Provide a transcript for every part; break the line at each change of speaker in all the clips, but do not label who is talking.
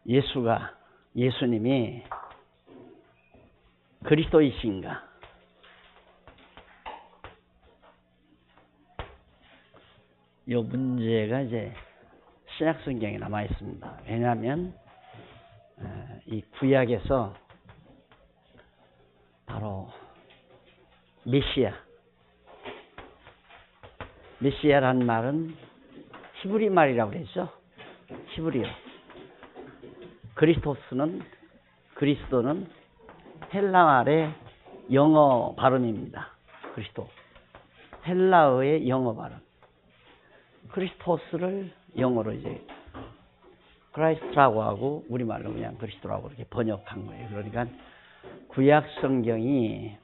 예수님이 그리스도이신가? 이 문제가 이제 신약 성경에 남아 있습니다. 왜냐하면 이 구약에서 바로 메시아라는 말은 히브리 말이라고 그랬죠. 히브리어. 그리스도는 헬라 말의 영어 발음입니다. 그리스도. 헬라어의 영어 발음. 크리스토스를 영어로 이제 크라이스트라고 하고 우리말로 그냥 그리스도라고 이렇게 번역한 거예요. 그러니까 구약 성경이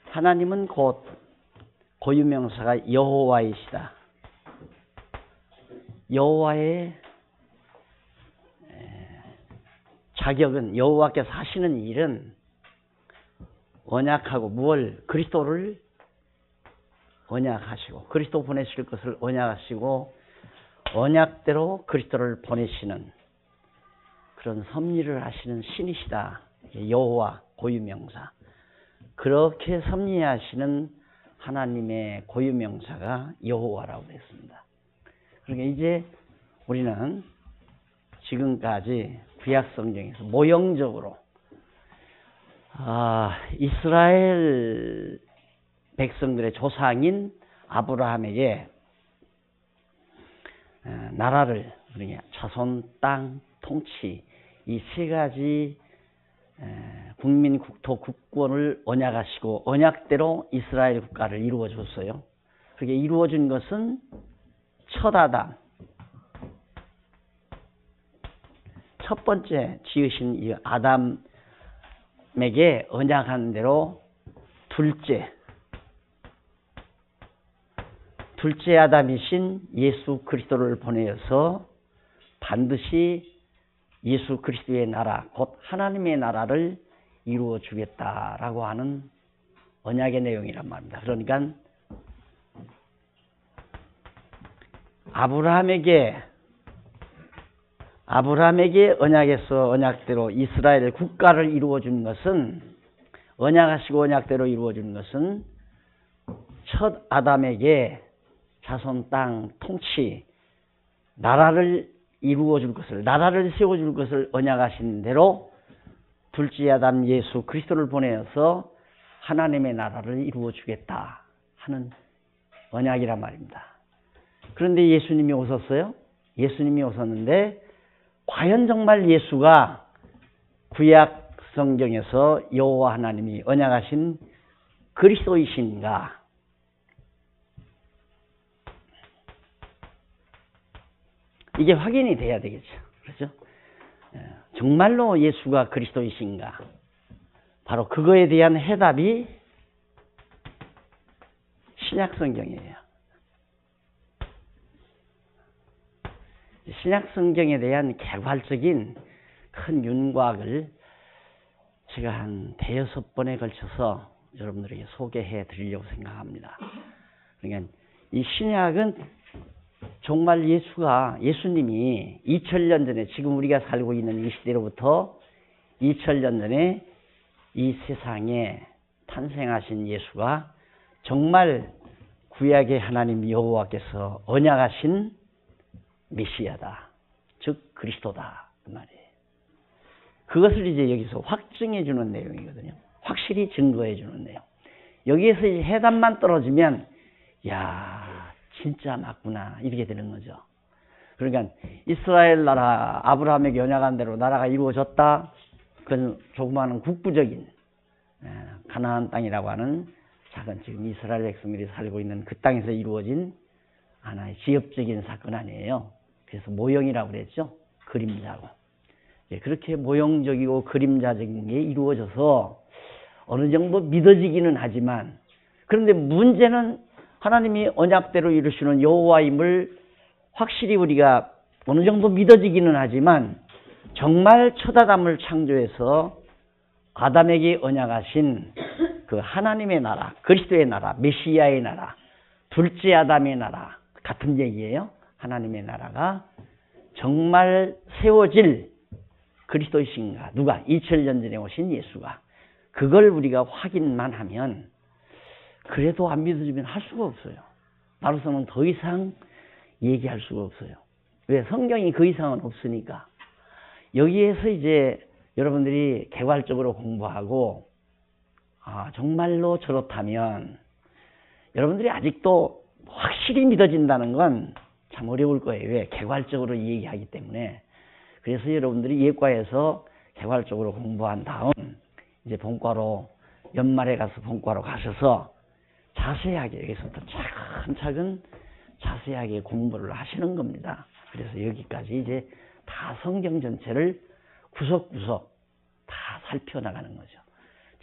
하나님은 곧 고유명사가 여호와이시다. 여호와의 자격은, 여호와께서 하시는 일은 언약하고 그리스도를 언약하시고 그리스도 보내실 것을 언약하시고 언약대로 그리스도를 보내시는 그런 섭리를 하시는 신이시다. 여호와 고유명사. 그렇게 섭리하시는 하나님의 고유명사가 여호와라고 했습니다. 그러니까 이제 우리는 지금까지 구약 성경에서 모형적으로 이스라엘 백성들의 조상인 아브라함에게 나라를, 그러니까 자손, 땅, 통치 이 세 가지 국민, 국토, 국권을 언약하시고 언약대로 이스라엘 국가를 이루어 줬어요. 그게 이루어 준 것은 첫 아담, 첫 번째 지으신 이 아담에게 언약한 대로 둘째 아담이신 예수 그리스도를 보내어서 반드시 예수 그리스도의 나라, 곧 하나님의 나라를 이루어 주겠다라고 하는 언약의 내용이란 말입니다. 그러니까 아브라함에게 언약에서 언약대로 이스라엘 국가를 이루어 준 것은, 언약하시고 언약대로 이루어 준 것은 첫 아담에게 자손, 땅, 통치, 나라를 이루어 줄 것을, 나라를 세워 줄 것을 언약하신 대로 둘째 아담 예수 그리스도를 보내어서 하나님의 나라를 이루어 주겠다 하는 언약이란 말입니다. 그런데 예수님이 오셨어요. 예수님이 오셨는데 과연 정말 예수가 구약 성경에서 여호와 하나님이 언약하신 그리스도이신가? 이게 확인이 돼야 되겠죠. 그렇죠? 정말로 예수가 그리스도이신가? 바로 그거에 대한 해답이 신약 성경이에요. 신약 성경에 대한 개괄적인 큰 윤곽을 제가 한 5-6번에 걸쳐서 여러분들에게 소개해 드리려고 생각합니다. 그러니까 이 신약은 정말 예수님이 2000년 전에, 지금 우리가 살고 있는 이 시대로부터 2000년 전에 이 세상에 탄생하신 예수가 정말 구약의 하나님 여호와께서 언약하신 메시아다. 즉 그리스도다. 그 말이에요. 그것을 이제 여기서 확증해 주는 내용이거든요. 확실히 증거해 주는 내용. 여기에서 이제 해답만 떨어지면 진짜 맞구나 이렇게 되는 거죠. 그러니까 이스라엘 나라, 아브라함에게 언약한 대로 나라가 이루어졌다. 그건 조그마한 국부적인 가나안 땅이라고 하는 작은 지금 이스라엘 백성들이 살고 있는 그 땅에서 이루어진 하나의 지역적인 사건 아니에요. 그래서 모형이라고 그랬죠. 그림자고. 그렇게 모형적이고 그림자적인 게 이루어져서 어느 정도 믿어지기는 하지만, 그런데 문제는 하나님이 언약대로 이루시는 여호와임을 확실히 우리가 어느 정도 믿어지기는 하지만, 정말 첫 아담을 창조해서 아담에게 언약하신 그 하나님의 나라, 그리스도의 나라, 메시아의 나라, 둘째 아담의 나라 같은 얘기예요. 하나님의 나라가 정말 세워질 그리스도이신가? 누가? 2000년 전에 오신 예수가. 그걸 우리가 확인만 하면 그래도 안 믿어주면 할 수가 없어요. 나로서는 더 이상 얘기할 수가 없어요. 왜? 성경이 그 이상은 없으니까. 여기에서 이제 여러분들이 개괄적으로 공부하고 정말로 저렇다면 여러분들이 아직도 확실히 믿어진다는 건 참 어려울 거예요. 왜? 개괄적으로 얘기하기 때문에. 그래서 여러분들이 예과에서 개괄적으로 공부한 다음 이제 본과로 연말에 가서 본과로 가셔서 자세하게 여기서부터 차근차근 자세하게 공부를 하시는 겁니다. 그래서 여기까지 이제 다 성경 전체를 구석구석 다 살펴나가는 거죠.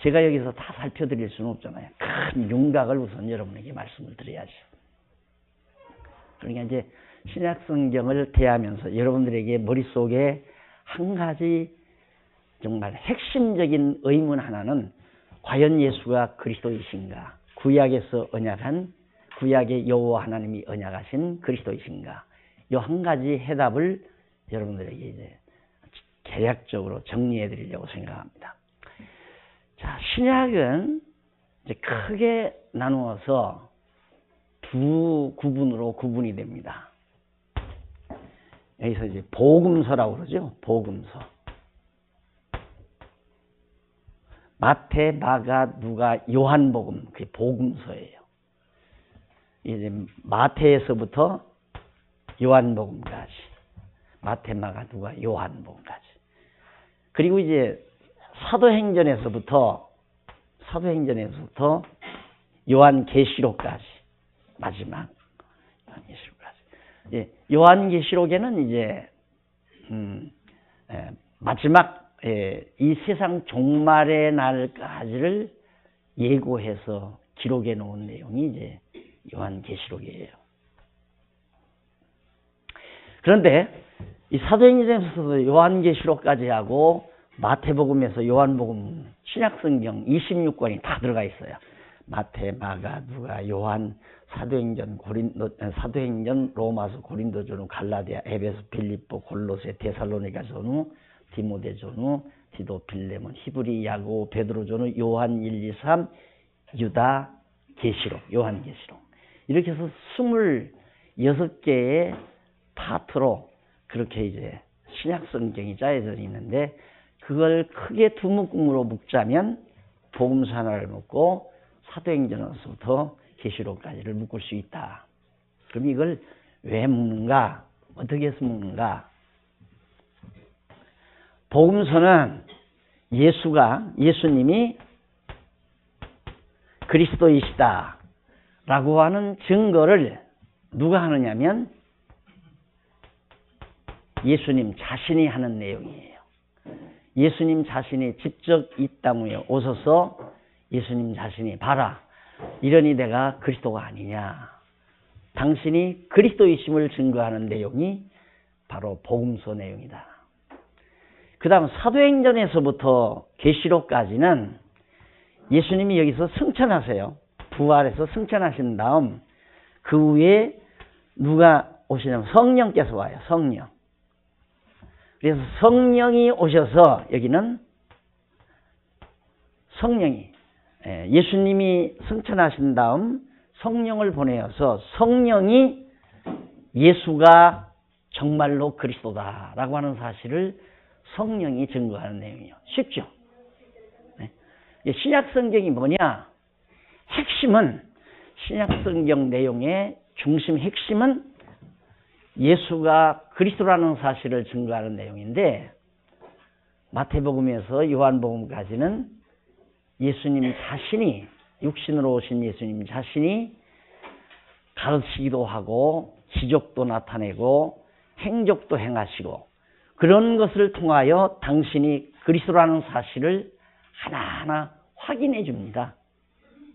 제가 여기서 다 살펴드릴 수는 없잖아요. 큰 윤곽을 우선 여러분에게 말씀을 드려야죠. 그러니까 이제 신약 성경을 대하면서 여러분들에게 머릿속에 한 가지 정말 핵심적인 의문 하나는 과연 예수가 그리스도이신가? 구약에서 언약한 구약의 여호와 하나님이 언약하신 그리스도이신가? 이 한 가지 해답을 여러분들에게 이제 개략적으로 정리해 드리려고 생각합니다. 자, 신약은 이제 크게 나누어서 두 구분으로 구분이 됩니다. 여기서 이제 복음서라고 그러죠. 복음서. 마태, 마가, 누가, 요한복음, 그게 복음서예요. 이제 마태에서부터 요한복음까지. 마태, 마가, 누가, 요한복음까지. 그리고 이제 사도행전에서부터 요한계시록까지. 마지막 요한계시록까지. 요한계시록에는 이제 마지막 이 세상 종말의 날까지를 예고해서 기록해 놓은 내용이 이제 요한계시록이에요. 그런데 이 사도행전에서도 요한계시록까지 하고 마태복음에서 요한복음 신약성경 26권이 다 들어가 있어요. 마태, 마가, 누가, 요한, 사도행전, 로마서, 고린도전후, 갈라디아, 에베소, 빌립보, 골로새, 데살로니가 전후, 디모데 전후, 디도, 빌레몬, 히브리, 야고, 베드로 전후, 요한 1, 2, 3, 유다, 계시록, 요한계시록. 이렇게 해서 26개의 파트로 그렇게 이제 신약성경이 짜여져 있는데 그걸 크게 두 묶음으로 묶자면 복음서 하나를 묶고 사도행전에서부터 계시록까지를 묶을 수 있다. 그럼 이걸 왜 묶는가? 어떻게 해서 묶는가? 복음서는 예수님이 그리스도이시다 라고 하는 증거를 누가 하느냐면 예수님 자신이 하는 내용이에요. 예수님 자신이 직접 이 땅에 오셔서 예수님 자신이 봐라. 이러니 내가 그리스도가 아니냐. 당신이 그리스도이심을 증거하는 내용이 바로 복음서 내용이다. 그 다음 사도행전에서부터 계시록까지는 예수님이 여기서 승천하세요. 부활해서 승천하신 다음 그 후에 누가 오시냐면 성령께서 와요. 성령. 그래서 성령이 오셔서 여기는 성령이 예수님이 승천하신 다음 성령을 보내어서 성령이 예수가 정말로 그리스도다라고 하는 사실을 성령이 증거하는 내용이에요. 쉽죠? 신약성경이 뭐냐? 핵심은 신약성경 내용의 중심 핵심은 예수가 그리스도라는 사실을 증거하는 내용인데 마태복음에서 요한복음까지는 예수님 자신이 육신으로 오신 예수님 자신이 가르치기도 하고 기적도 나타내고 행적도 행하시고 그런 것을 통하여 당신이 그리스도라는 사실을 하나하나 확인해 줍니다.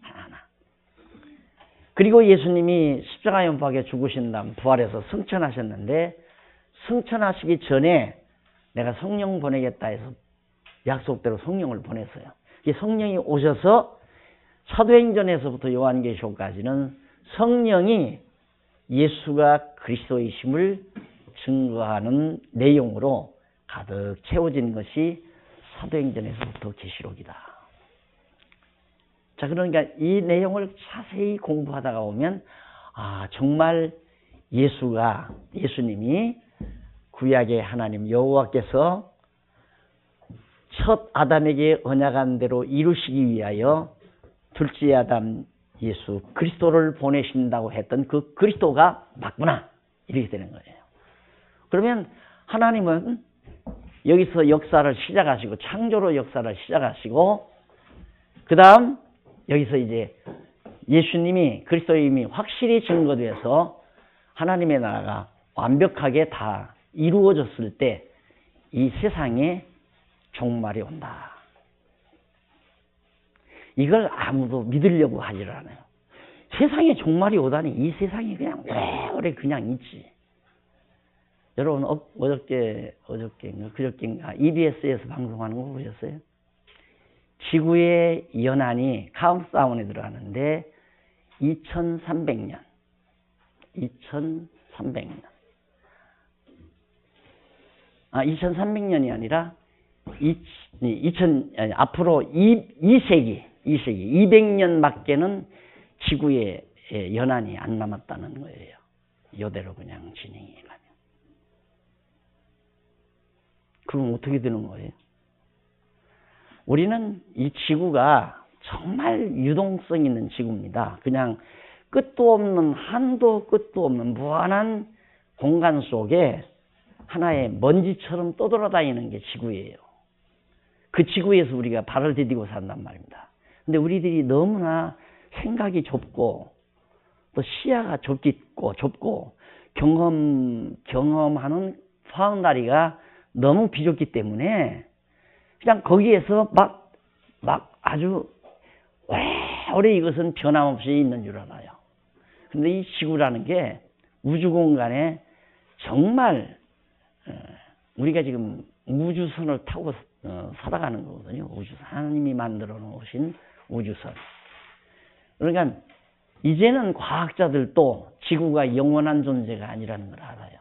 하나하나. 그리고 예수님이 십자가 연박에 죽으신 다음 부활해서 승천하셨는데 승천하시기 전에 내가 성령 보내겠다 해서 약속대로 성령을 보냈어요. 이 성령이 오셔서 사도행전에서부터 요한계시록까지는 성령이 예수가 그리스도이심을 증거하는 내용으로 가득 채워진 것이 사도행전에서부터 계시록이다. 자, 그러니까 이 내용을 자세히 공부하다가 보면 정말 예수님이 구약의 하나님 여호와께서 첫 아담에게 언약한 대로 이루시기 위하여 둘째 아담 예수 그리스도를 보내신다고 했던 그 그리스도가 맞구나, 이렇게 되는 거예요. 그러면 하나님은 여기서 역사를 시작하시고, 창조로 역사를 시작하시고, 그 다음 여기서 이제 예수님이 그리스도임이 확실히 증거돼서 하나님의 나라가 완벽하게 다 이루어졌을 때 이 세상에 종말이 온다. 이걸 아무도 믿으려고 하질 않아요. 세상에 종말이 오다니, 이 세상이 그냥 오래오래 그냥 있지. 여러분 그저께인가 EBS에서 방송하는 거 보셨어요? 지구의 연한이 카운트다운에 들어가는데 2300년 아니라 앞으로 2세기 200년밖에는 지구의 연한이 안 남았다는 거예요. 이대로 그냥 진행해 가면. 그럼 어떻게 되는 거예요? 우리는 이 지구가 정말 유동성 있는 지구입니다. 그냥 끝도 없는, 한도 끝도 없는 무한한 공간 속에 하나의 먼지처럼 떠돌아다니는 게 지구예요. 그 지구에서 우리가 발을 디디고 산단 말입니다. 근데 우리들이 너무나 생각이 좁고 또 시야가 좁고 경험하는 파운다리가 너무 비좁기 때문에 그냥 거기에서 막 아주 오래 이것은 변함없이 있는 줄 알아요. 근데 이 지구라는 게 우주 공간에 정말 우리가 지금 우주선을 타고 살아가는 거거든요. 우주선. 하나님이 만들어 놓으신 우주선. 그러니까 이제는 과학자들도 지구가 영원한 존재가 아니라는 걸 알아요.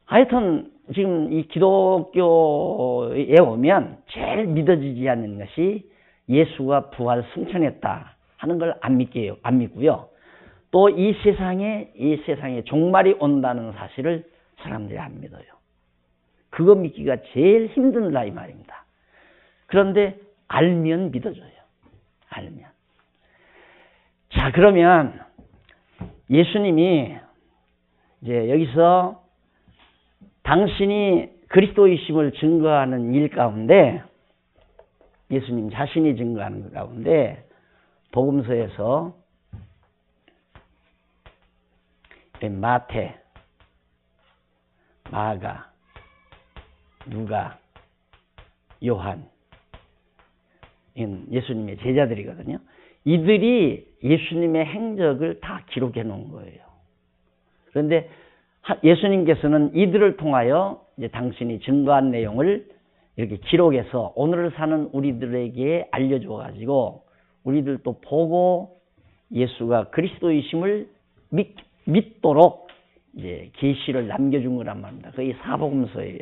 하여튼 지금 이 기독교에 오면 제일 믿어지지 않는 것이 예수가 부활 승천했다 하는 걸 안 믿고요. 또 이 세상에 종말이 온다는 사실을 사람들이 안 믿어요. 그거 믿기가 제일 힘들다 이 말입니다. 그런데 알면 믿어져요. 알면. 자, 그러면 예수님이 이제 여기서 당신이 그리스도이심을 증거하는 일 가운데, 예수님 자신이 증거하는 것 가운데 복음서에서 마태, 마가, 누가, 요한, 예수님의 제자들이거든요. 이들이 예수님의 행적을 다 기록해 놓은 거예요. 그런데 예수님께서는 이들을 통하여 이제 당신이 증거한 내용을 이렇게 기록해서 오늘을 사는 우리들에게 알려줘 가지고 우리들도 보고 예수가 그리스도이심을 믿도록 이제 계시를 남겨준 거란 말입니다. 그게 사복음서예요.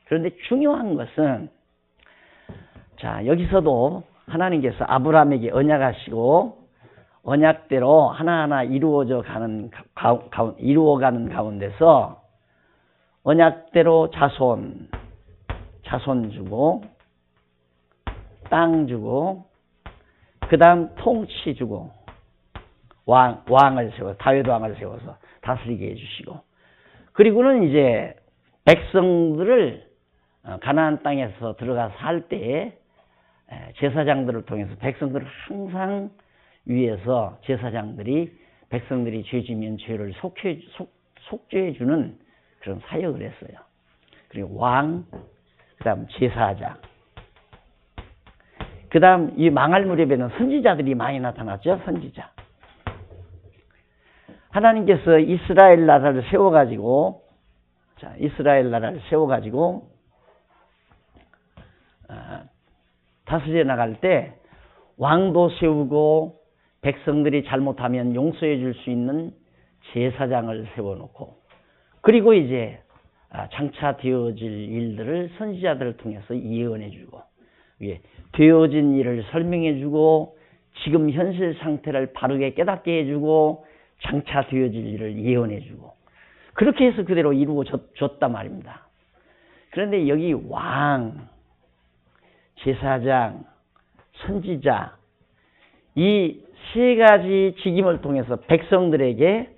그런데 중요한 것은, 자, 여기서도 하나님께서 아브라함에게 언약하시고 언약대로 하나하나 이루어가는 가운데서 언약대로 자손 주고, 땅 주고, 그 다음 통치 주고, 왕을 세워서, 다윗 왕을 세워서 다스리게 해주시고, 그리고는 이제 백성들을 가나안 땅에서 들어가서 살 때에 제사장들을 통해서 백성들을 항상 위해서 제사장들이 백성들이 죄지면 죄를 속죄해 주는 그런 사역을 했어요. 그리고 왕, 그 다음 제사장, 그 다음 이 망할 무렵에는 선지자들이 많이 나타났죠. 선지자. 하나님께서 이스라엘 나라를 세워가지고 다스려 나갈 때 왕도 세우고 백성들이 잘못하면 용서해 줄 수 있는 제사장을 세워놓고, 그리고 이제 장차 되어질 일들을 선지자들을 통해서 예언해주고, 되어진 일을 설명해주고, 지금 현실 상태를 바르게 깨닫게 해주고, 장차 되어질 일을 예언해주고, 그렇게 해서 그대로 이루어졌단 말입니다. 그런데 여기 왕, 제사장, 선지자, 이 세 가지 직임을 통해서 백성들에게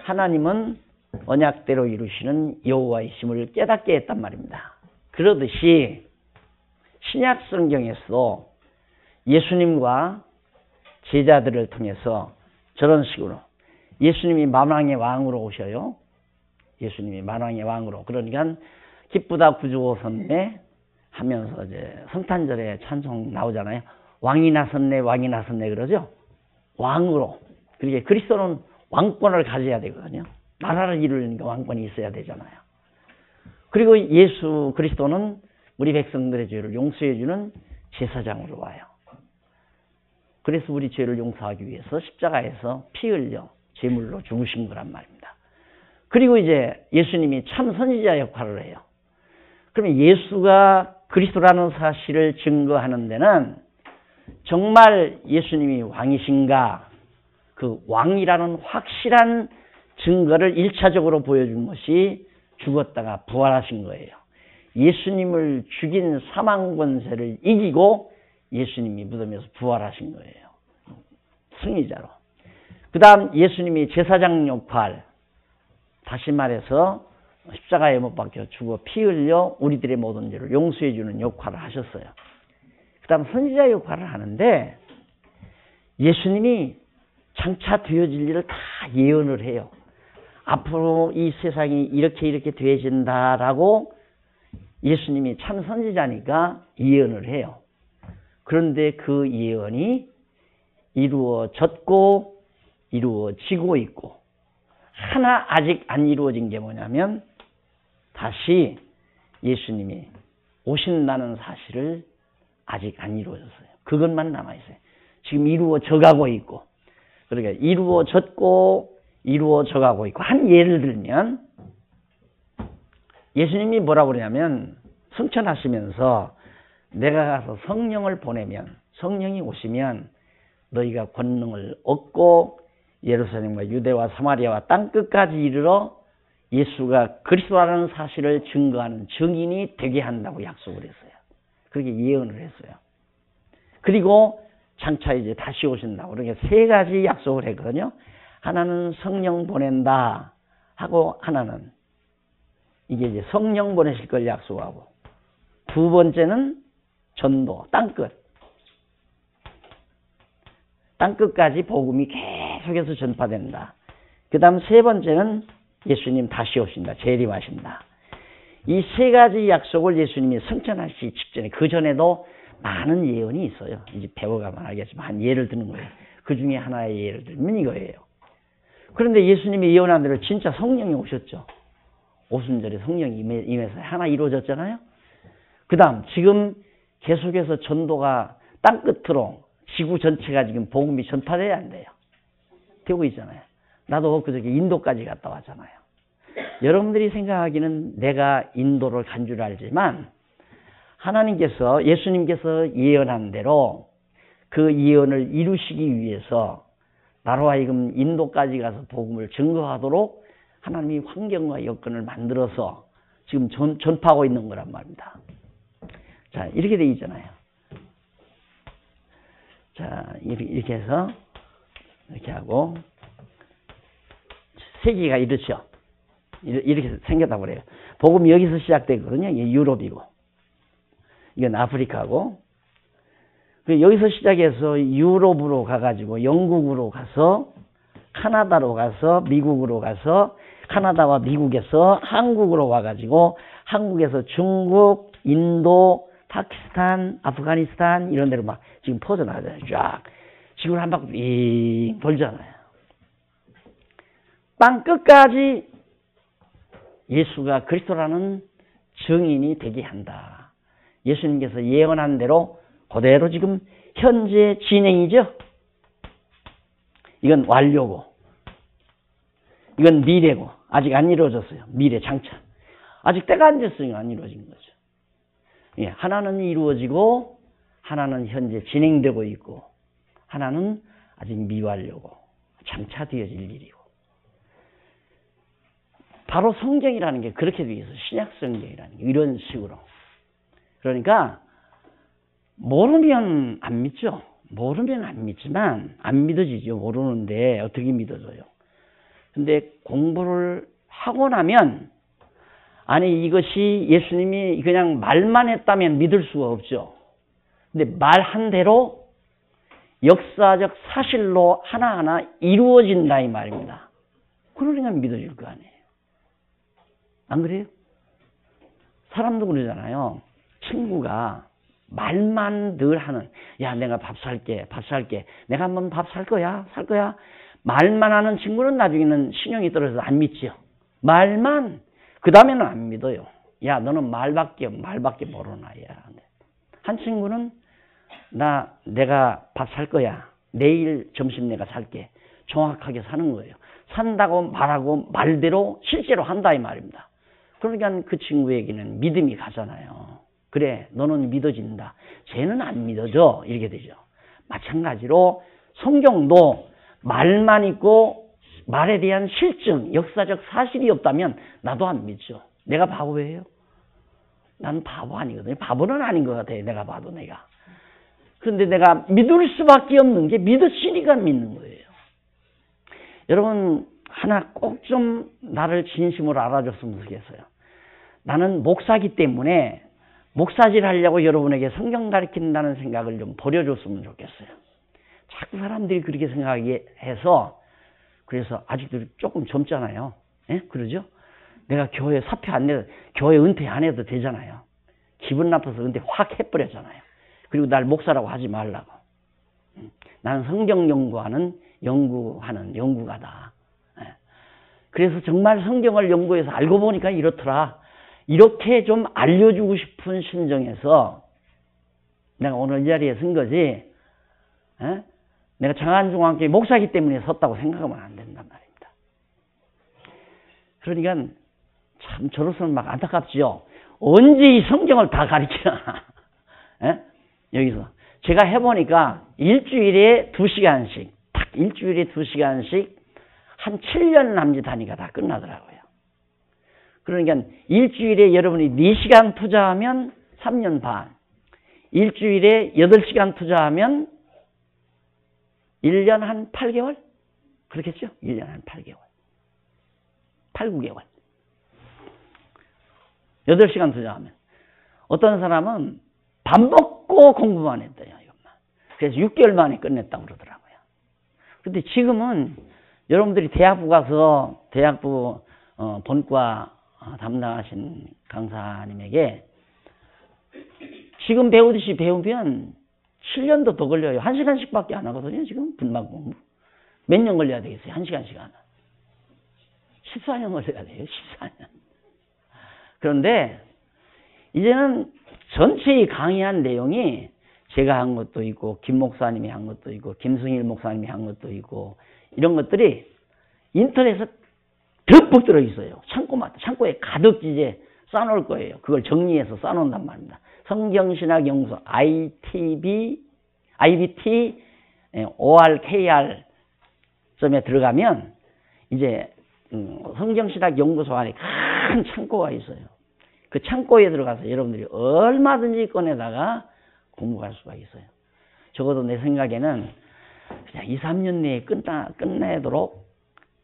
하나님은 언약대로 이루시는 여호와이심을 깨닫게 했단 말입니다. 그러듯이 신약 성경에서도 예수님과 제자들을 통해서 저런 식으로 예수님이 만왕의 왕으로 오셔요. 예수님이 만왕의 왕으로. 그러니까 기쁘다 구주오셨네 하면서 이제 성탄절에 찬송 나오잖아요. 왕이 나섰네, 왕이 나섰네 그러죠. 왕으로. 그러니까 그리스도는 왕권을 가져야 되거든요. 나라를 이루려니까 왕권이 있어야 되잖아요. 그리고 예수 그리스도는 우리 백성들의 죄를 용서해주는 제사장으로 와요. 그래서 우리 죄를 용서하기 위해서 십자가에서 피 흘려 제물로 죽으신 거란 말입니다. 그리고 이제 예수님이 참 선지자 역할을 해요. 그러면 예수가 그리스도라는 사실을 증거하는 데는 정말 예수님이 왕이신가, 그 왕이라는 확실한 증거를 1차적으로 보여준 것이 죽었다가 부활하신 거예요. 예수님을 죽인 사망 권세를 이기고 예수님이 무덤에서 부활하신 거예요. 승리자로. 그 다음 예수님이 제사장 역할, 다시 말해서 십자가에 못 박혀 죽어 피 흘려 우리들의 모든 죄를 용서해 주는 역할을 하셨어요. 그 다음 선지자 역할을 하는데 예수님이 장차 되어질 일을 다 예언을 해요. 앞으로 이 세상이 이렇게 되어진다라고 예수님이 참 선지자니까 예언을 해요. 그런데 그 예언이 이루어졌고 이루어지고 있고, 하나 아직 안 이루어진 게 뭐냐면 다시 예수님이 오신다는 사실을 아직 안 이루어졌어요. 그것만 남아있어요. 지금 이루어져 가고 있고, 그러니까 이루어졌고 이루어져 가고 있고. 한 예를 들면 예수님이 뭐라고 그러냐면 승천하시면서 내가 가서 성령을 보내면, 성령이 오시면 너희가 권능을 얻고 예루살렘과 유대와 사마리아와 땅끝까지 이르러 예수가 그리스도라는 사실을 증거하는 증인이 되게 한다고 약속을 했어요. 그렇게 예언을 했어요. 그리고 장차 이제 다시 오신다고. 그러니까 세 가지 약속을 했거든요. 하나는 성령 보낸다 하고, 하나는 이게 이제 성령 보내실 걸 약속하고, 두 번째는 전도, 땅끝까지 복음이 계속해서 전파된다. 그 다음 세 번째는 예수님 다시 오신다, 재림하신다. 이 세 가지 약속을 예수님이 승천하시기 직전에, 그 전에도 많은 예언이 있어요. 이제 배워가면 알겠지만 한 예를 드는 거예요. 그 중에 하나의 예를 들면 이거예요. 그런데 예수님이 예언한 대로 진짜 성령이 오셨죠. 오순절에 성령이 임해서 하나 이루어졌잖아요. 그 다음 지금 계속해서 전도가 땅끝으로 지구 전체가 지금 복음이 전파돼야 안 돼요. 되고 있잖아요. 나도 그저께 인도까지 갔다 왔잖아요. 여러분들이 생각하기는 내가 인도를 간 줄 알지만 하나님께서, 예수님께서 예언한 대로 그 예언을 이루시기 위해서 나로 하여금 인도까지 가서 복음을 증거하도록 하나님이 환경과 여건을 만들어서 지금 전파하고 있는 거란 말입니다. 자, 이렇게 돼 있잖아요. 자, 이렇게 해서 이렇게 하고 세계가 이렇죠. 이렇게 생겼다고 그래요. 복음이 여기서 시작되거든요. 이게 유럽이고, 이건 아프리카고, 여기서 시작해서 유럽으로 가가지고 영국으로 가서 카나다로 가서 미국으로 가서 카나다와 미국에서 한국으로 와가지고 한국에서 중국, 인도, 파키스탄, 아프가니스탄 이런 데로 막 지금 퍼져나가잖아요. 쫙 지구를 한 바퀴 빙 돌잖아요. 땅 끝까지 예수가 그리스도라는 증인이 되게 한다. 예수님께서 예언한 대로 그대로 지금 현재 진행이죠. 이건 완료고, 이건 미래고, 아직 안 이루어졌어요. 미래 장차. 아직 때가 안 됐으니까 안 이루어진 거죠. 예, 하나는 이루어지고, 하나는 현재 진행되고 있고, 하나는 아직 미완료고, 장차 되어질 일이고. 바로 성경이라는 게 그렇게 되어 있어요. 신약 성경이라는 게. 이런 식으로. 그러니까, 모르면 안 믿죠. 모르면 안 믿지만, 안 믿어지죠. 모르는데 어떻게 믿어져요. 근데 공부를 하고 나면, 아니, 이것이 예수님이 그냥 말만 했다면 믿을 수가 없죠. 근데 말한 대로 역사적 사실로 하나하나 이루어진다 이 말입니다. 그러니까 믿어질 거 아니에요. 안 그래요? 사람도 그러잖아요. 친구가 말만 늘 하는, 야, 내가 밥 살게, 밥 살게. 내가 한번 밥 살 거야, 살 거야. 말만 하는 친구는 나중에는 신용이 떨어져서 안 믿지요. 말만, 그 다음에는 안 믿어요. 야, 너는 말밖에 모르나, 야. 한 친구는, 내가 밥 살 거야. 내일 점심 내가 살게. 정확하게 사는 거예요. 산다고 말하고 말대로 실제로 한다 이 말입니다. 그러니까 그 친구에게는 믿음이 가잖아요. 그래, 너는 믿어진다. 쟤는 안 믿어져. 이렇게 되죠. 마찬가지로 성경도 말만 있고 말에 대한 실증, 역사적 사실이 없다면 나도 안 믿죠. 내가 바보예요? 난 바보 아니거든요. 바보는 아닌 것 같아요. 내가 봐도 내가. 그런데 내가 믿을 수밖에 없는 게 믿으시니까 믿는 거예요. 여러분, 하나 꼭 좀 나를 진심으로 알아줬으면 좋겠어요. 나는 목사기 때문에 목사질 하려고 여러분에게 성경 가르친다는 생각을 좀 버려줬으면 좋겠어요. 자꾸 사람들이 그렇게 생각해서, 그래서 아직도 조금 젊잖아요. 예? 그러죠? 내가 교회 사표 안 내도, 교회 은퇴 안 해도 되잖아요. 기분 나빠서 은퇴 확 해버렸잖아요. 그리고 날 목사라고 하지 말라고. 나는 성경 연구하는 연구가다. 예. 그래서 정말 성경을 연구해서 알고 보니까 이렇더라. 이렇게 좀 알려주고 싶은 심정에서 내가 오늘 이 자리에 선 거지, 에? 내가 장안중앙교회 목사기 때문에 섰다고 생각하면 안 된단 말입니다. 그러니까 참 저로서는 막 안타깝지요. 언제 이 성경을 다 가르치나. 에? 여기서 제가 해보니까 일주일에 2시간씩, 딱 일주일에 2시간씩 한 7년 남짓하니까 다 끝나더라고요. 그러니까 일주일에 여러분이 4시간 투자하면 3년 반, 일주일에 8시간 투자하면 1년 한 8개월? 그렇겠죠? 1년 한 8개월. 8, 9개월. 8시간 투자하면. 어떤 사람은 밥 먹고 공부만 했대요. 이것만. 그래서 6개월 만에 끝냈다고 그러더라고요. 근데 지금은 여러분들이 대학부 가서 대학부 본과 담당하신 강사님에게 지금 배우듯이 배우면 7년도 더 걸려요. 1시간씩밖에 안 하거든요. 지금 분막 공부. 몇 년 걸려야 되겠어요? 1시간씩 하나. 14년 걸려야 돼요. 14년. 그런데 이제는 전체의 강의한 내용이 제가 한 것도 있고 김 목사님이 한 것도 있고 김승일 목사님이 한 것도 있고 이런 것들이 인터넷에 듬뿍 들어있어요. 창고에 가득 이제 쌓아놓을 거예요. 그걸 정리해서 쌓아놓는단 말입니다. 성경신학연구소 IBT ORKR 점에 들어가면 이제 성경신학연구소 안에 큰 창고가 있어요. 그 창고에 들어가서 여러분들이 얼마든지 꺼내다가 공부할 수가 있어요. 적어도 내 생각에는 그냥 2, 3년 내에 끝내도록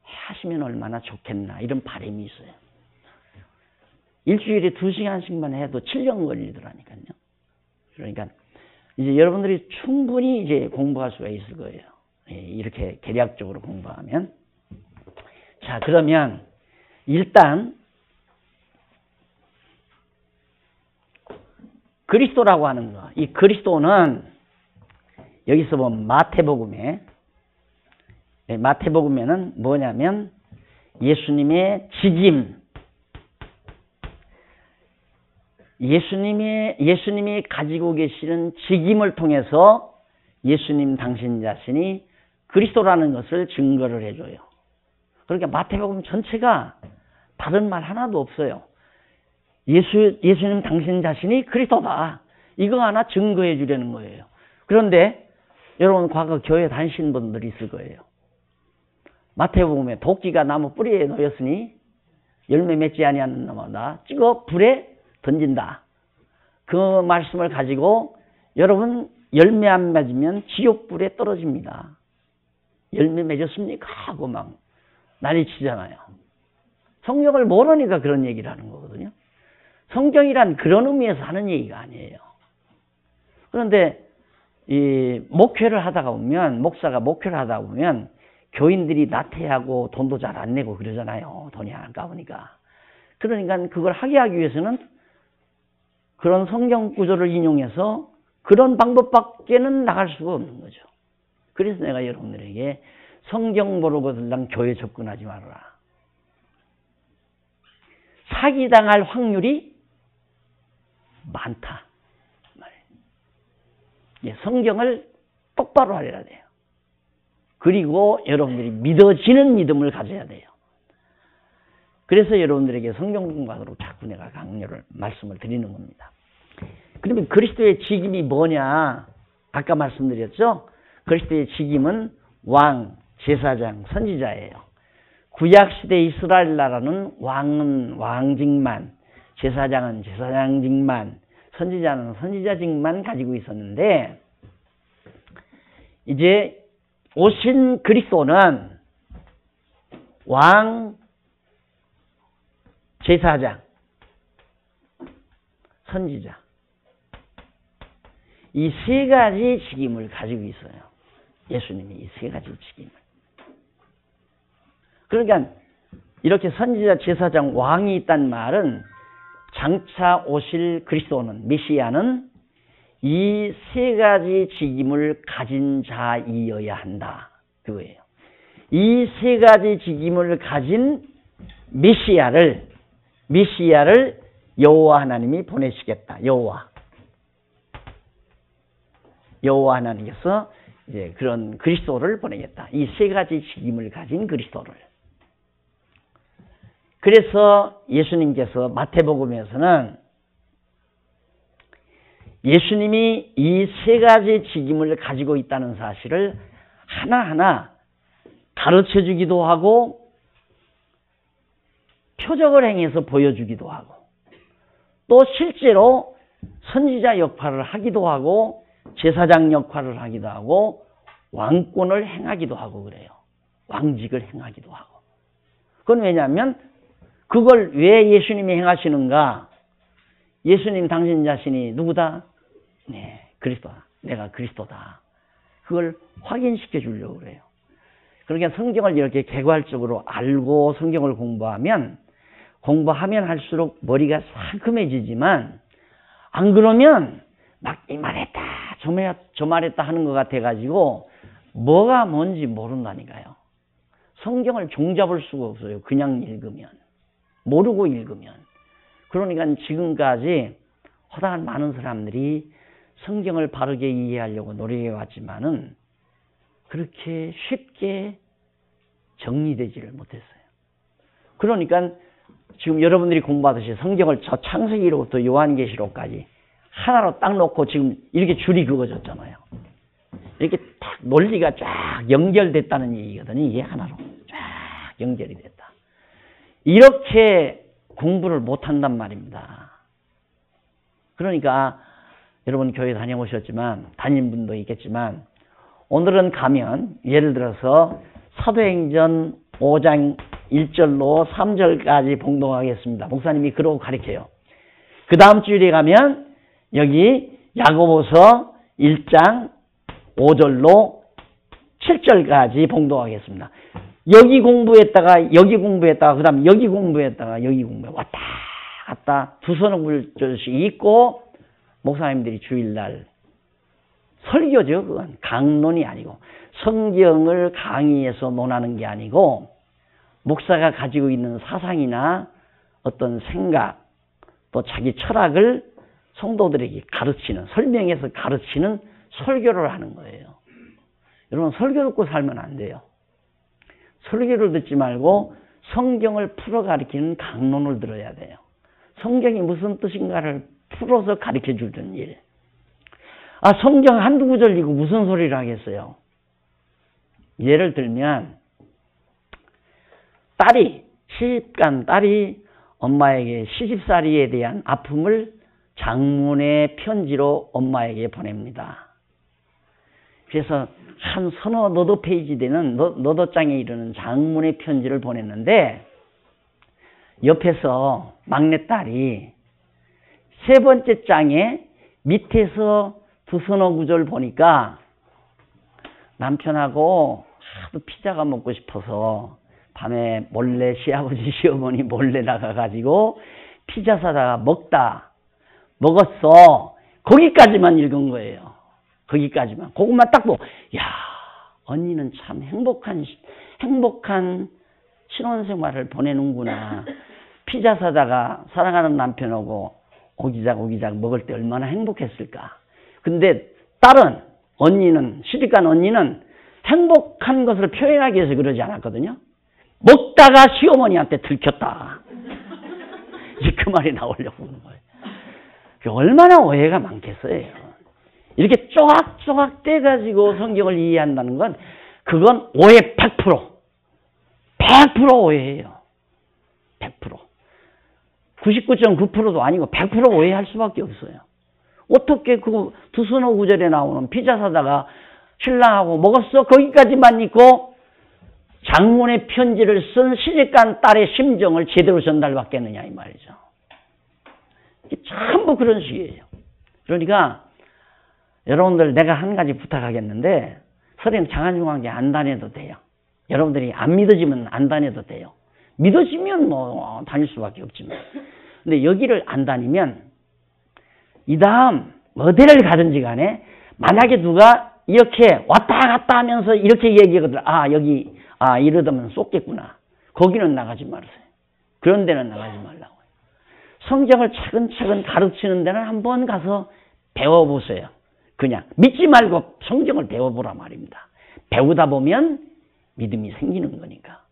하시면 얼마나 좋겠나 이런 바람이 있어요. 일주일에 2시간씩만 해도 7년 걸리더라니까요. 그러니까 이제 여러분들이 충분히 이제 공부할 수가 있을 거예요. 이렇게 계략적으로 공부하면. 자, 그러면 일단 그리스도라고 하는 거. 이 그리스도는 여기서 보면 마태복음에는 뭐냐면 예수님의 직임, 예수님이 가지고 계시는 직임을 통해서 예수님 당신 자신이 그리스도라는 것을 증거를 해줘요. 그러니까 마태복음 전체가 다른 말 하나도 없어요. 예수님 당신 자신이 그리스도다. 이거 하나 증거해 주려는 거예요. 그런데 여러분 과거 교회 다니신 분들이 있을 거예요. 마태복음에 도끼가 나무 뿌리에 놓였으니 열매 맺지 아니하는 놈마다 찍어 불에 던진다. 그 말씀을 가지고 여러분 열매 안 맺으면 지옥불에 떨어집니다. 열매 맺었습니까? 하고 막 난리치잖아요. 성경을 모르니까 그런 얘기를 하는 거거든요. 성경이란 그런 의미에서 하는 얘기가 아니에요. 그런데 이 목회를 하다가 보면, 목사가 목회를 하다 보면 교인들이 나태하고 돈도 잘 안 내고 그러잖아요. 돈이 아까우니까. 그러니까 그걸 하게 하기 위해서는 그런 성경 구조를 인용해서 그런 방법밖에는 나갈 수가 없는 거죠. 그래서 내가 여러분들에게 성경 모르고 들랑 교회 접근하지 말아라. 사기당할 확률이 많다. 성경을 똑바로 하려야 돼요. 그리고 여러분들이 믿어지는 믿음을 가져야 돼요. 그래서 여러분들에게 성경 공부하도록 자꾸 내가 강요를 말씀을 드리는 겁니다. 그러면 그리스도의 직임이 뭐냐? 아까 말씀드렸죠? 그리스도의 직임은 왕, 제사장, 선지자예요. 구약시대 이스라엘 나라는 왕은 왕직만, 제사장은 제사장직만, 선지자는 선지자직만 가지고 있었는데 이제 오신 그리스도는 왕, 제사장, 선지자 이 세 가지 직임을 가지고 있어요. 예수님이 이 세 가지 직임을. 그러니까 이렇게 선지자, 제사장, 왕이 있다는 말은 장차 오실 그리스도는, 메시아는 이 세 가지 직임을 가진 자이어야 한다. 그거예요. 이 세 가지 직임을 가진 메시아를 여호와 하나님이 보내시겠다. 여호와 하나님께서 이제 그런 그리스도를 보내겠다. 이 세 가지 직임을 가진 그리스도를. 그래서 예수님께서 마태복음에서는 예수님이 이 세 가지 직임을 가지고 있다는 사실을 하나하나 가르쳐 주기도 하고 표적을 행해서 보여주기도 하고 또 실제로 선지자 역할을 하기도 하고 제사장 역할을 하기도 하고 왕권을 행하기도 하고 그래요. 왕직을 행하기도 하고. 그건 왜냐하면 그걸 왜 예수님이 행하시는가? 예수님 당신 자신이 누구다? 네, 그리스도다. 내가 그리스도다. 그걸 확인시켜 주려고 그래요. 그러니까 성경을 이렇게 개괄적으로 알고 성경을 공부하면 할수록 머리가 상큼해지지만 안 그러면 막 이 말했다 저 말했다 하는 것 같아가지고 뭐가 뭔지 모른다니까요. 성경을 종잡을 수가 없어요. 그냥 읽으면. 모르고 읽으면. 그러니까 지금까지 허다한 많은 사람들이 성경을 바르게 이해하려고 노력해왔지만은 그렇게 쉽게 정리되지를 못했어요. 그러니까 지금 여러분들이 공부하듯이 성경을 저 창세기로부터 요한계시록까지 하나로 딱 놓고 지금 이렇게 줄이 그어졌잖아요. 이렇게 딱 논리가 쫙 연결됐다는 얘기거든요. 이게 하나로 쫙 연결이 됐다. 이렇게 공부를 못한단 말입니다. 그러니까 여러분 교회 다녀오셨지만 다닌 분도 있겠지만 오늘은 가면 예를 들어서 사도행전 5장 1절로 3절까지 봉독하겠습니다. 목사님이 그러고 가르쳐요. 그 다음 주일에 가면 여기 야고보서 1장 5절로 7절까지 봉독하겠습니다. 여기 공부했다가 그 다음 여기 공부했다가 여기 공부해 왔다 갔다 두 손을 굴절씩 있고 목사님들이 주일날 설교죠. 그건 강론이 아니고 성경을 강의해서 논하는 게 아니고 목사가 가지고 있는 사상이나 어떤 생각 또 자기 철학을 성도들에게 가르치는, 설명해서 가르치는 설교를 하는 거예요. 여러분, 설교 듣고 살면 안 돼요. 설교를 듣지 말고 성경을 풀어 가르치는 강론을 들어야 돼요. 성경이 무슨 뜻인가를 풀어서 가르쳐 주는 일. 성경 한두 구절 읽고 무슨 소리를 하겠어요? 예를 들면 시집간 딸이 엄마에게 시집살이에 대한 아픔을 장문의 편지로 엄마에게 보냅니다. 그래서 한 서너 너도 페이지 되는 너도 장에 이르는 장문의 편지를 보냈는데 옆에서 막내딸이 세 번째 장에 밑에서 두 서너 구절 보니까 남편하고 하도 피자가 먹고 싶어서 밤에 몰래 시아버지 시어머니 몰래 나가가지고 피자 사다가 먹었어. 거기까지만 읽은 거예요. 거기까지만. 그것만 딱 보고, 야, 언니는 참 행복한 신혼생활을 보내는구나. 피자 사다가 사랑하는 남편하고 오기작 먹을 때 얼마나 행복했을까. 근데 시집간 언니는 행복한 것을 표현하기 위해서 그러지 않았거든요. 먹다가 시어머니한테 들켰다. 이제 그 말이 나오려고 하는 거예요. 얼마나 오해가 많겠어요. 이렇게 쪼각쪼각 떼가지고 성경을 이해한다는 건 그건 오해 100%. 100% 오해예요. 100%. 99.9%도 아니고 100% 오해할 수밖에 없어요. 어떻게 그 두서너 구절에 나오는 피자 사다가 신랑하고 먹었어? 거기까지만 읽고 장문의 편지를 쓴 시집간 딸의 심정을 제대로 전달받겠느냐 이 말이죠. 전부 그런 식이에요. 그러니까 여러분들 내가 한 가지 부탁하겠는데 서령 장안중앙교 안 다녀도 돼요. 여러분들이 안 믿어지면 안 다녀도 돼요. 믿어지면 뭐 다닐 수밖에 없지만. 근데 여기를 안 다니면 이 다음 어디를 가든지 간에 만약에 누가 이렇게 왔다 갔다 하면서 이렇게 얘기하거든. 이러다면 쏟겠구나. 거기는 나가지 말으세요. 그런 데는 나가지 말라고요. 성경을 차근차근 가르치는 데는 한번 가서 배워보세요. 그냥 믿지 말고 성경을 배워보라 말입니다. 배우다 보면 믿음이 생기는 거니까.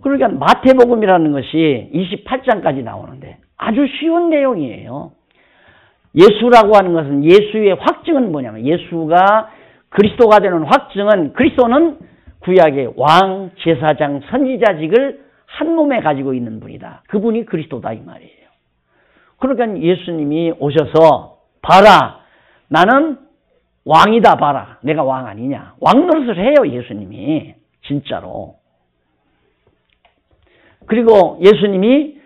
그러니까 마태복음이라는 것이 28장까지 나오는데 아주 쉬운 내용이에요. 예수라고 하는 것은 예수의 확증은 뭐냐면 예수가 그리스도가 되는 확증은 그리스도는 구약의 왕, 제사장, 선지자직을 한 몸에 가지고 있는 분이다. 그분이 그리스도다 이 말이에요. 그러니까 예수님이 오셔서 봐라. 나는 왕이다 봐라. 내가 왕 아니냐. 왕 노릇을 해요 예수님이. 진짜로. 그리고 예수님이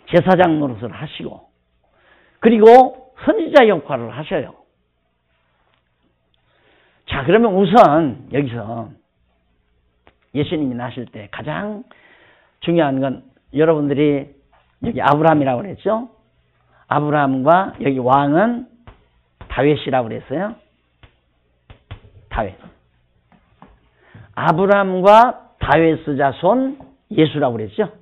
제사장 노릇을 하시고 그리고 선지자 역할을 하셔요. 자, 그러면 우선 여기서 예수님이 나실 때 가장 중요한 건 여러분들이 여기 아브라함이라고 그랬죠? 아브라함과 여기 왕은 다윗이라고 그랬어요. 다윗. 아브라함과 다윗의 자손 예수라고 그랬죠?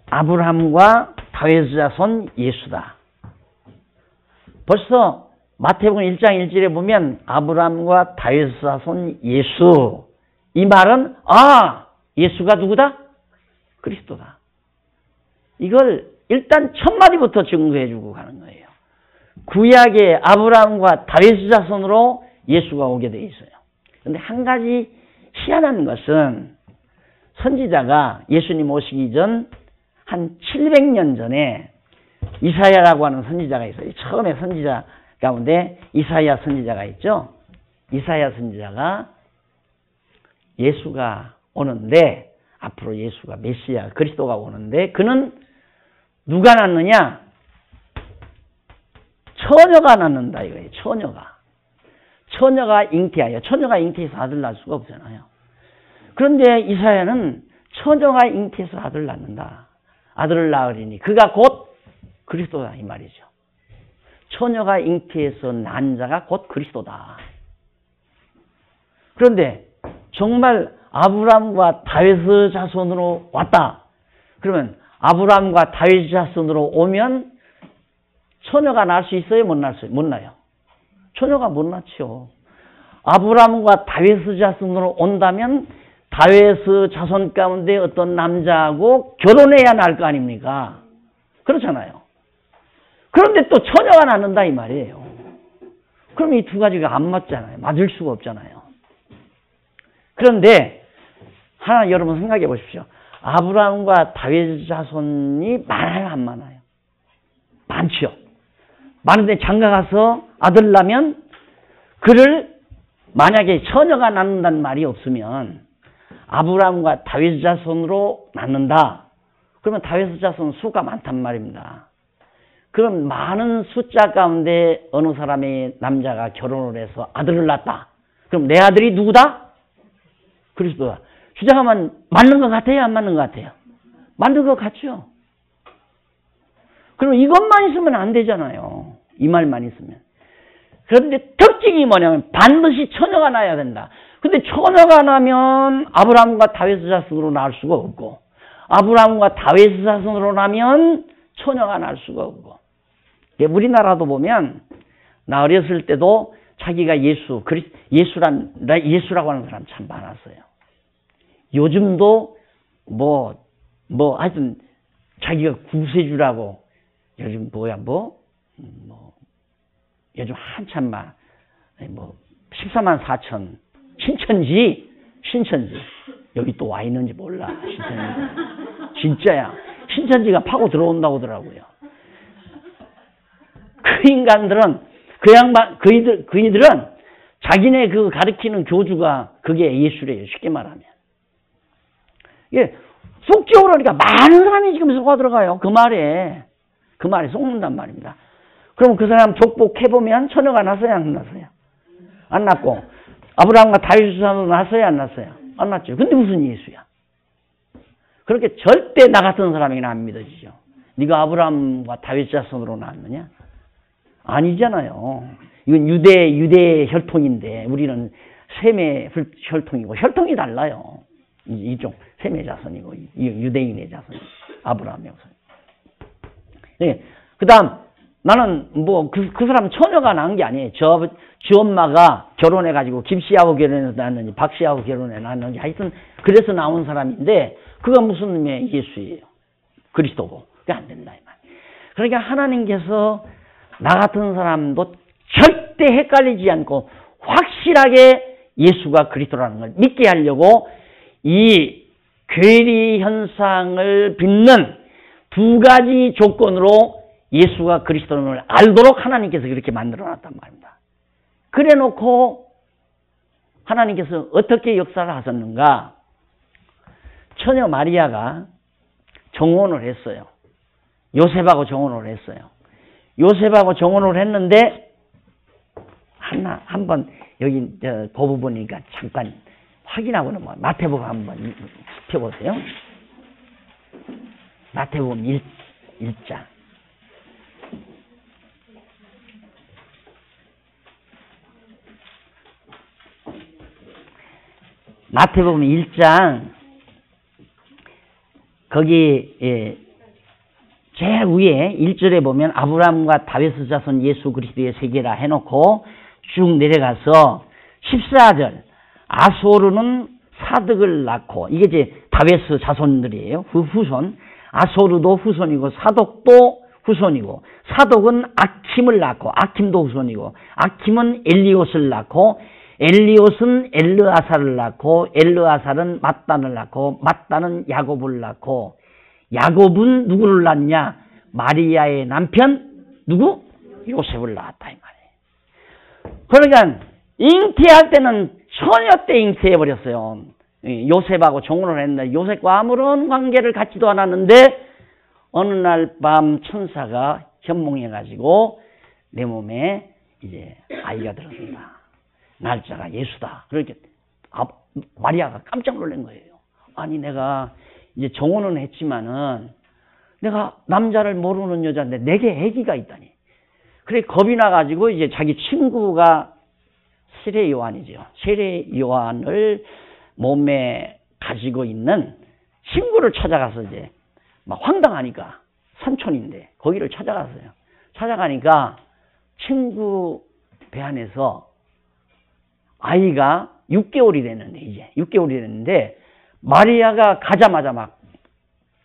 아브라함과 다윗의 자손 예수다. 벌써 마태복음 1장 1절에 보면 아브라함과 다윗의 자손 예수. 이 말은 예수가 누구다? 그리스도다. 이걸 일단 첫 마디부터 증거해 주고 가는 거예요. 구약의 아브라함과 다윗의 자손으로 예수가 오게 돼 있어요. 그런데 한 가지 희한한 것은 선지자가 예수님 오시기 전 한 700년 전에 이사야라고 하는 선지자가 있어요. 처음에 선지자 가운데 이사야 선지자가 있죠. 이사야 선지자가 예수가 오는데 앞으로 예수가 메시아 그리스도가 오는데 그는 누가 낳느냐? 처녀가 낳는다 이거예요. 처녀가 잉태하여. 처녀가 잉태해서 아들 낳을 수가 없잖아요. 그런데 이사야는 처녀가 잉태해서 아들 낳는다. 아들을 낳으리니 그가 곧 그리스도다 이 말이죠. 처녀가 잉태해서 난 자가 곧 그리스도다. 그런데 정말 아브라함과 다윗의 자손으로 왔다. 그러면 아브라함과 다윗 자손으로 오면 처녀가 날 수 있어요? 못 나요. 처녀가 못 낳죠. 아브라함과 다윗 자손으로 온다면 다윗 자손 가운데 어떤 남자하고 결혼해야 날 거 아닙니까? 그렇잖아요. 그런데 또 처녀가 낳는다 이 말이에요. 그럼 이 두 가지가 안 맞잖아요. 맞을 수가 없잖아요. 그런데 하나 여러분 생각해 보십시오. 아브라함과 다윗 자손이 많아요, 안 많아요? 많죠. 많은데 장가 가서 아들 낳으면 그를 만약에 처녀가 낳는다는 말이 없으면 아브라함과 다윗 자손으로 낳는다. 그러면 다윗 자손 수가 많단 말입니다. 그럼 많은 숫자 가운데 어느 사람의 남자가 결혼을 해서 아들을 낳았다. 그럼 내 아들이 누구다? 그리스도다. 주장하면 맞는 것 같아요? 안 맞는 것 같아요? 맞는 것 같죠? 그럼 이것만 있으면 안 되잖아요. 이 말만 있으면. 그런데 특징이 뭐냐면 반드시 처녀가 낳아야 된다. 근데 처녀가 나면 아브라함과 다윗 자손으로 낳을 수가 없고 아브라함과 다윗 자손으로 나면 처녀가 낳을 수가 없고 우리나라도 보면 나 어렸을 때도 자기가 예수라고 하는 사람 참 많았어요. 요즘도 하여튼 자기가 구세주라고 요즘 요즘 한참 14만 4천 신천지 여기 또 와 있는지 몰라. 신천지 진짜야. 신천지가 파고 들어온다고 하더라고요. 그 인간들은 그이들은 자기네 그 가르치는 교주가 그게 예수래요. 쉽게 말하면. 예, 속적으로 그러니까 많은 사람이 지금 속아 들어가요. 그 말에 속는단 말입니다. 그럼 그 사람 족복해보면 처녀가 났어요, 안 났어요? 안 났고 아브라함과 다윗 자손으로 났어요, 안 났어요? 안 났죠. 근데 무슨 예수야? 그렇게 절대 나 같은 사람이나 안 믿어지죠. 네가 아브라함과 다윗 자손으로 낳았느냐? 아니잖아요. 이건 유대 혈통인데 우리는 셈의 혈통이고 혈통이 달라요. 이쪽 셈의 자손이고 유대인의 자손, 아브라함의 자손. 네. 그다음 나는 그 사람 처녀가 낳은 게 아니에요. 지 엄마가 결혼해가지고 김씨하고 결혼해서 낳았는지 박씨하고 결혼해 낳았는지 하여튼 그래서 나온 사람인데 그가 무슨 의미의 예수예요. 그리스도고. 그게 안 된다 이 말. 그러니까 하나님께서 나 같은 사람도 절대 헷갈리지 않고 확실하게 예수가 그리스도라는 걸 믿게 하려고 이 괴리 현상을 빚는 두 가지 조건으로 예수가 그리스도를 알도록 하나님께서 그렇게 만들어놨단 말입니다. 그래 놓고 하나님께서 어떻게 역사를 하셨는가? 처녀 마리아가 정혼을 했어요. 요셉하고 정혼을 했어요. 요셉하고 정혼을 했는데 한번 여기 그 부분이니까 잠깐 확인하고는 마태복음 한번 펴보세요. 마태복음 1장. 마태복음 1장 거기 제일 위에 1절에 보면 아브라함과 다윗 자손 예수 그리스도의 세계라 해놓고 쭉 내려가서 14절 아소르는 사득을 낳고 이게 이제 다윗 자손들이에요. 후손. 아소르도 후손이고 사독도 후손이고 사독은 아킴을 낳고 아킴도 후손이고 아킴은 엘리옷을 낳고 엘리옷은 엘르아살을 낳고 엘르아살은 mat단을 낳고 mat단은 야곱을 낳고 야곱은 누구를 낳냐? 마리아의 남편 누구? 요셉을 낳았다 이 말이에요. 그러니까 잉태할 때는 처녀 때 잉태해버렸어요. 요셉하고 정혼을 했는데 요셉과 아무런 관계를 갖지도 않았는데 어느 날 밤 천사가 현몽해가지고 내 몸에 이제 아이가 들어선다. 날짜가 예수다. 그렇게 마리아가 깜짝 놀란 거예요. 아니 내가 이제 정혼은 했지만은 내가 남자를 모르는 여자인데 내게 아기가 있다니. 그래 겁이 나가지고 이제 자기 친구가 세례 요한이죠. 세례 요한을 몸에 가지고 있는 친구를 찾아가서 이제 막 황당하니까 산촌인데 거기를 찾아갔어요. 찾아가니까 친구 배 안에서 아이가 6개월이 됐는데 이제 6개월이 됐는데 마리아가 가자마자 막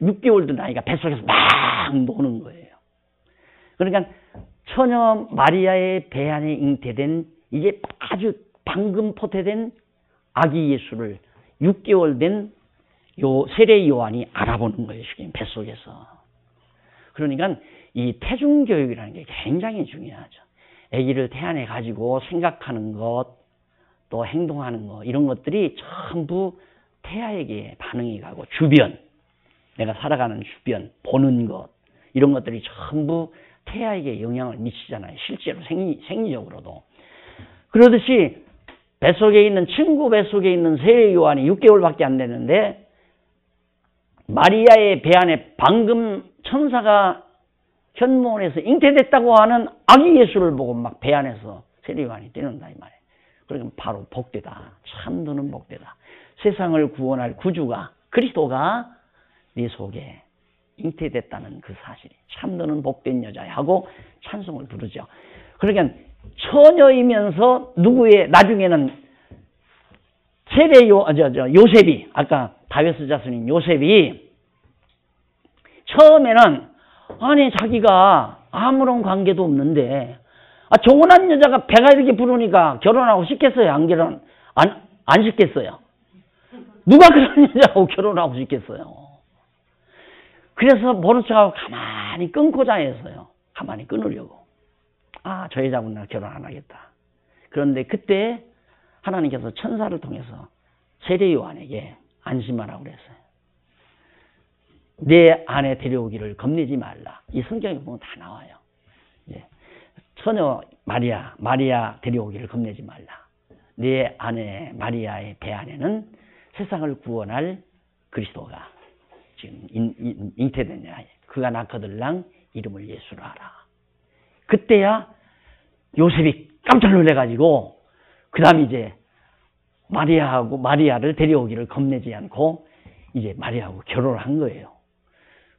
6개월 된 아이가 뱃속에서 막 노는 거예요. 그러니까 처녀 마리아의 배 안에 잉태된 이제 아주 방금 포태된 아기 예수를 6개월 된 세례 요한이 알아보는 거예요. 뱃속에서. 그러니까 이 태중교육이라는 게 굉장히 중요하죠. 아기를 태안에 가지고 생각하는 것, 또 행동하는 것, 이런 것들이 전부 태아에게 반응이 가고 주변, 내가 살아가는 주변, 보는 것, 이런 것들이 전부 태아에게 영향을 미치잖아요. 실제로 생리적으로도. 그러듯이 뱃속에 있는 친구 뱃속에 있는 세례 요한이 6개월밖에 안 됐는데 마리아의 배 안에 방금 천사가 현모원에서 잉태됐다고 하는 아기 예수를 보고 막 배 안에서 세례 요한이 뛰는다 이 말이에요. 그러니까 바로 복되다. 참되는 복되다. 세상을 구원할 구주가 그리스도가 네 속에 잉태됐다는 그 사실이 참되는 복된 여자야 하고 찬송을 부르죠. 그러니까 처녀이면서 누구의 나중에는 요셉이 아까 다윗의 자손인 요셉이 처음에는 아니 자기가 아무런 관계도 없는데 정혼한 여자가 배가 이렇게 부르니까 결혼하고 싶겠어요? 안 싶겠어요? 누가 그런 여자하고 결혼하고 싶겠어요? 그래서 모른 척하고 가만히 끊고자 했어요. 가만히 끊으려고. 저 여자분 나 결혼 안 하겠다. 그런데 그때 하나님께서 천사를 통해서 세례 요한에게 안심하라고 그랬어요. 내 아내 데려오기를 겁내지 말라. 이 성경에 보면 다 나와요. 처녀 마리아 데려오기를 겁내지 말라. 내 아내 마리아의 배 안에는 세상을 구원할 그리스도가 지금 잉태됐냐. 그가 낳거들랑 이름을 예수로 하라. 그때야 요셉이 깜짝 놀래가지고 그 다음 이제 마리아를 데려오기를 겁내지 않고 이제 마리아하고 결혼을 한 거예요.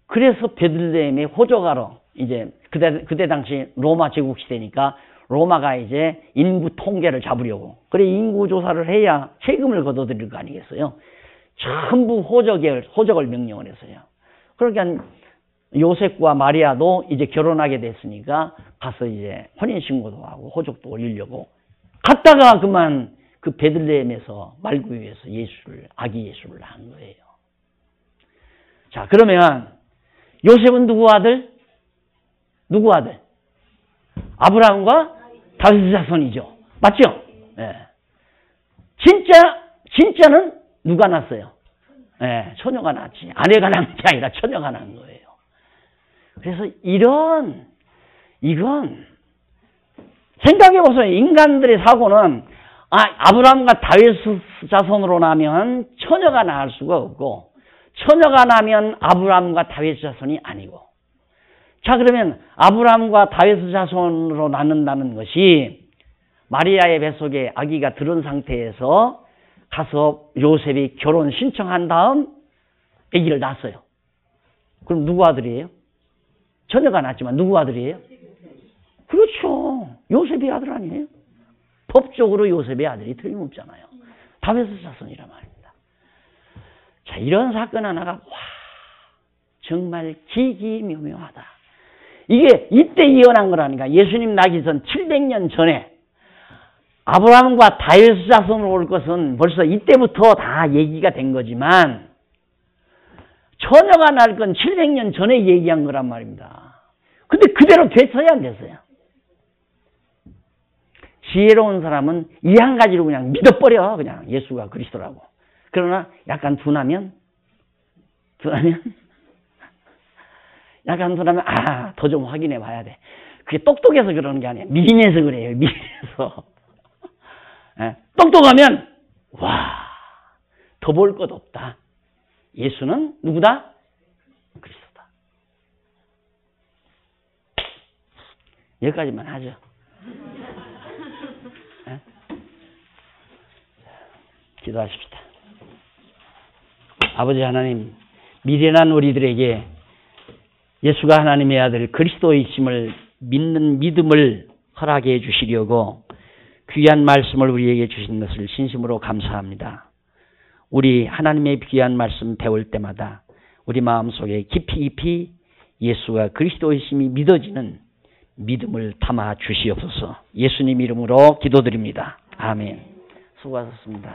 그래서 베들레헴의 호적하러 이제 그때 당시 로마 제국 시대니까 로마가 이제 인구 통계를 잡으려고 그래 인구 조사를 해야 세금을 걷어들일 거 아니겠어요? 전부 호적을 명령을 했어요. 그러니까 요셉과 마리아도 이제 결혼하게 됐으니까 가서 이제 혼인신고도 하고 호적도 올리려고 갔다가 그만 그 베들레헴에서 말구유에서 아기 예수를 낳은 거예요. 자, 그러면 요셉은 누구 아들? 아브라함과 다윗의 자손이죠. 맞죠? 네. 진짜는 누가 낳았어요? 네, 처녀가 낳았지. 아내가 낳은 게 아니라 처녀가 낳은 거예요. 그래서 이건 생각해보세요. 인간들의 사고는 아브라함과 다윗 자손으로 나면 처녀가 낳을 수가 없고 처녀가 나면 아브라함과 다윗 자손이 아니고 자 그러면 아브라함과 다윗 자손으로 낳는다는 것이 마리아의 뱃속에 아기가 들은 상태에서 가서 요셉이 결혼 신청한 다음 아기를 낳았어요. 그럼 누구 아들이에요? 처녀가 낳았지만 누구 아들이에요? 그렇죠. 요셉의 아들 아니에요? 법적으로 요셉의 아들이 틀림없잖아요. 다윗의 자손이란 말입니다. 자, 이런 사건 하나가 정말 기기묘묘하다. 이게 이때 이어난 거라니까. 예수님 나기 전 700년 전에 아브라함과 다윗의 자손으로 올 것은 벌써 이때부터 다 얘기가 된 거지만 처녀가 날 건 700년 전에 얘기한 거란 말입니다. 근데 그대로 됐어요, 안 됐어요? 지혜로운 사람은 이 한 가지로 그냥 믿어버려. 그냥 예수가 그리스도라고. 그러나 약간 둔하면 더 좀 확인해 봐야 돼. 그게 똑똑해서 그러는 게 아니야. 미인해서 그래요. 미인해서. 똑똑하면 더 볼 것 없다. 예수는 누구다? 그리스도다. 여기까지만 하죠. 기도하십시다. 아버지 하나님, 미련한 우리들에게 예수가 하나님의 아들 그리스도이심을 믿는 믿음을 허락해 주시려고 귀한 말씀을 우리에게 주신 것을 진심으로 감사합니다. 우리 하나님의 귀한 말씀 배울 때마다 우리 마음속에 깊이 예수가 그리스도이심이 믿어지는 믿음을 담아 주시옵소서. 예수님 이름으로 기도드립니다. 아멘. 수고하셨습니다.